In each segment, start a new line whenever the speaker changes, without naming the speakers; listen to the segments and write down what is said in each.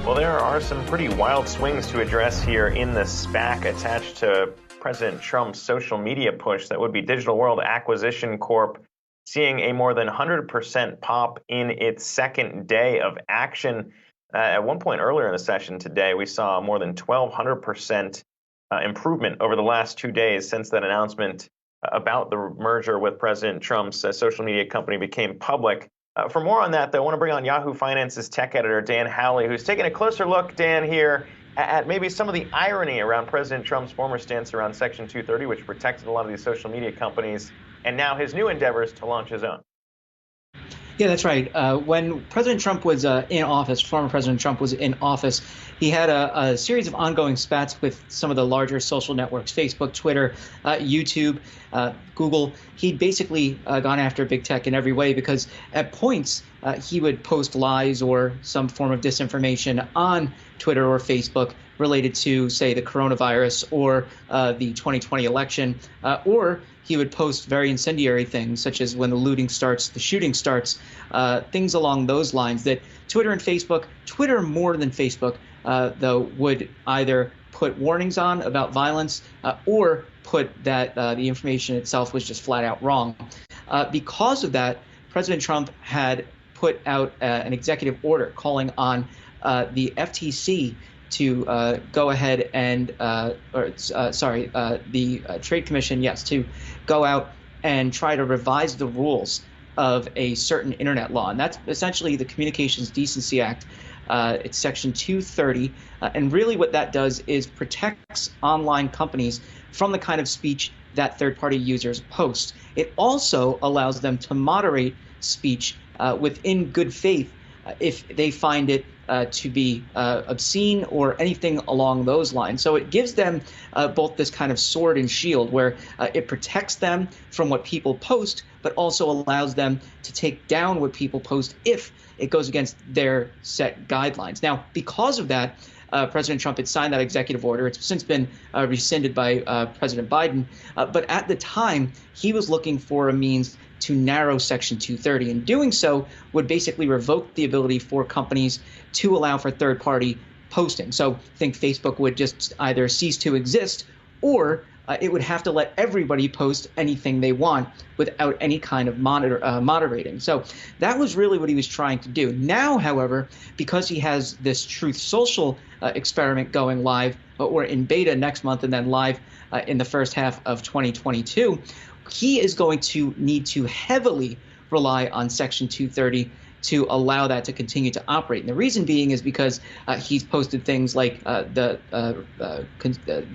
Well, there are some pretty wild swings to address here in the SPAC attached to President Trump's social media push. That would be Digital World Acquisition Corp, seeing a more than 100% pop in its second day of action. At one point earlier in the session today, we saw more than 1,200% improvement over the last 2 days since that announcement about the merger with President Trump's social media company became public. For more on that, though, I want to bring on Yahoo Finance's tech editor, Dan Howley, who's taking a closer look, Dan, here at maybe some of the irony around President Trump's former stance around Section 230, which protected a lot of these social media companies, and now his new endeavors to launch his own.
Yeah, that's right. When President Trump was in office, former President Trump was in office, he had a series of ongoing spats with some of the larger social networks, Facebook, Twitter, YouTube, Google. He'd basically gone after big tech in every way because at points he would post lies or some form of disinformation on Twitter or Facebook related to, say, the coronavirus or the 2020 election, or he would post very incendiary things, such as when the looting starts, the shooting starts, things along those lines that Twitter and Facebook, Twitter more than Facebook, though, would either put warnings on about violence or put that the information itself was just flat out wrong. Because of that, President Trump had put out an executive order calling on the FTC to go ahead and, the Trade Commission, yes, to go out and try to revise the rules of a certain internet law. And that's essentially the Communications Decency Act. It's Section 230. And really what that does is protects online companies from the kind of speech that third-party users post. It also allows them to moderate speech within good faith if they find it to be obscene or anything along those lines. So it gives them both this kind of sword and shield where it protects them from what people post, but also allows them to take down what people post if it goes against their set guidelines. Now, because of that, President Trump had signed that executive order. It's since been rescinded by President Biden. But at the time, he was looking for a means to narrow Section 230. And doing so would basically revoke the ability for companies to allow for third-party posting. So I think Facebook would just either cease to exist or it would have to let everybody post anything they want without any kind of moderating. So that was really what he was trying to do. Now, however, because he has this Truth Social experiment going live, or in beta next month and then live in the first half of 2022, he is going to need to heavily rely on Section 230 to allow that to continue to operate. And the reason being is because he's posted things like the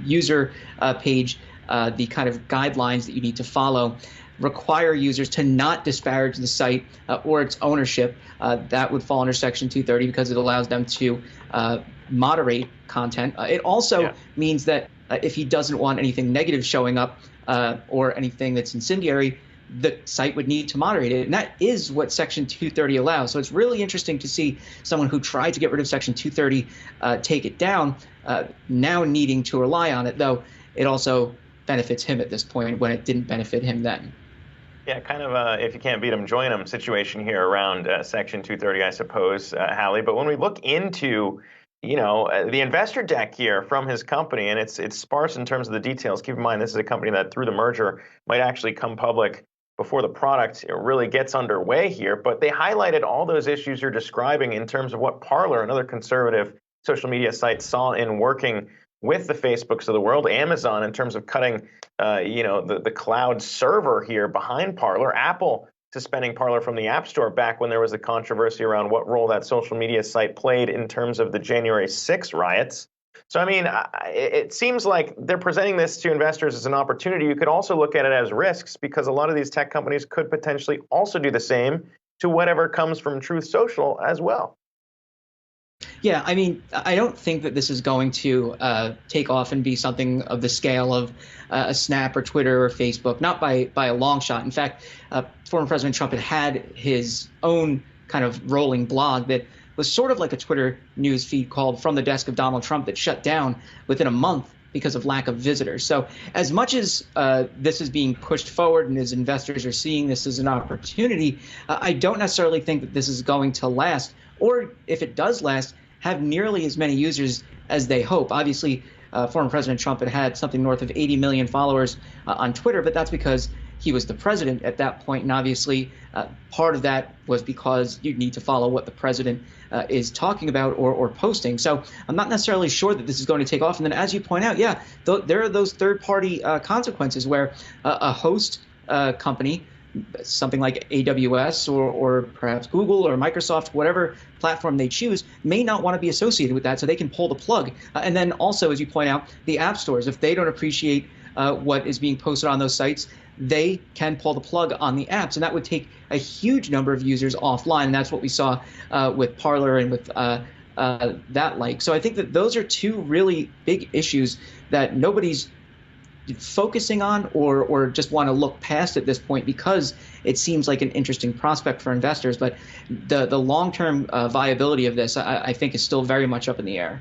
user page, the kind of guidelines that you need to follow, require users to not disparage the site or its ownership. That would fall under Section 230 because it allows them to moderate content. It also means that if he doesn't want anything negative showing up or anything that's incendiary, the site would need to moderate it. And that is what Section 230 allows. So it's really interesting to see someone who tried to get rid of Section 230 take it down, now needing to rely on it, though it also benefits him at this point when it didn't benefit him then.
Yeah, kind of if you can't beat them, join them situation here around Section 230, I suppose, Hallie. But when we look into the investor deck here from his company, and it's sparse in terms of the details. Keep in mind, this is a company that through the merger might actually come public before the product really gets underway here. But they highlighted all those issues you're describing in terms of what Parler, another conservative social media site, saw in working with the Facebooks of the world, Amazon in terms of cutting, the cloud server here behind Parler, Apple suspending Parler from the App Store back when there was a controversy around what role that social media site played in terms of the January 6 riots. So, I mean, it seems like they're presenting this to investors as an opportunity. You could also look at it as risks because a lot of these tech companies could potentially also do the same to whatever comes from Truth Social as well.
Yeah, I mean, I don't think that this is going to take off and be something of the scale of a Snap or Twitter or Facebook, not by a long shot. In fact, former President Trump had his own kind of rolling blog that was sort of like a Twitter news feed called From the Desk of Donald Trump that shut down within a month because of lack of visitors. So as much as this is being pushed forward and as investors are seeing this as an opportunity, I don't necessarily think that this is going to last, or if it does last, have nearly as many users as they hope. Obviously, former President Trump had something north of 80 million followers on Twitter, but that's because he was the president at that point, and obviously part of that was because you need to follow what the president is talking about or posting. So I'm not necessarily sure that this is going to take off. And then, as you point out, yeah, there are those third-party consequences where a host company, something like AWS or perhaps Google or Microsoft, whatever platform they choose, may not want to be associated with that, so they can pull the plug. And then also, as you point out, the app stores, if they don't appreciate what is being posted on those sites, they can pull the plug on the apps, and that would take a huge number of users offline, and that's what we saw with Parler and with that like. So I think that those are two really big issues that nobody's focusing on or just want to look past at this point, because it seems like an interesting prospect for investors. But the long-term viability of this, I think, is still very much up in the air.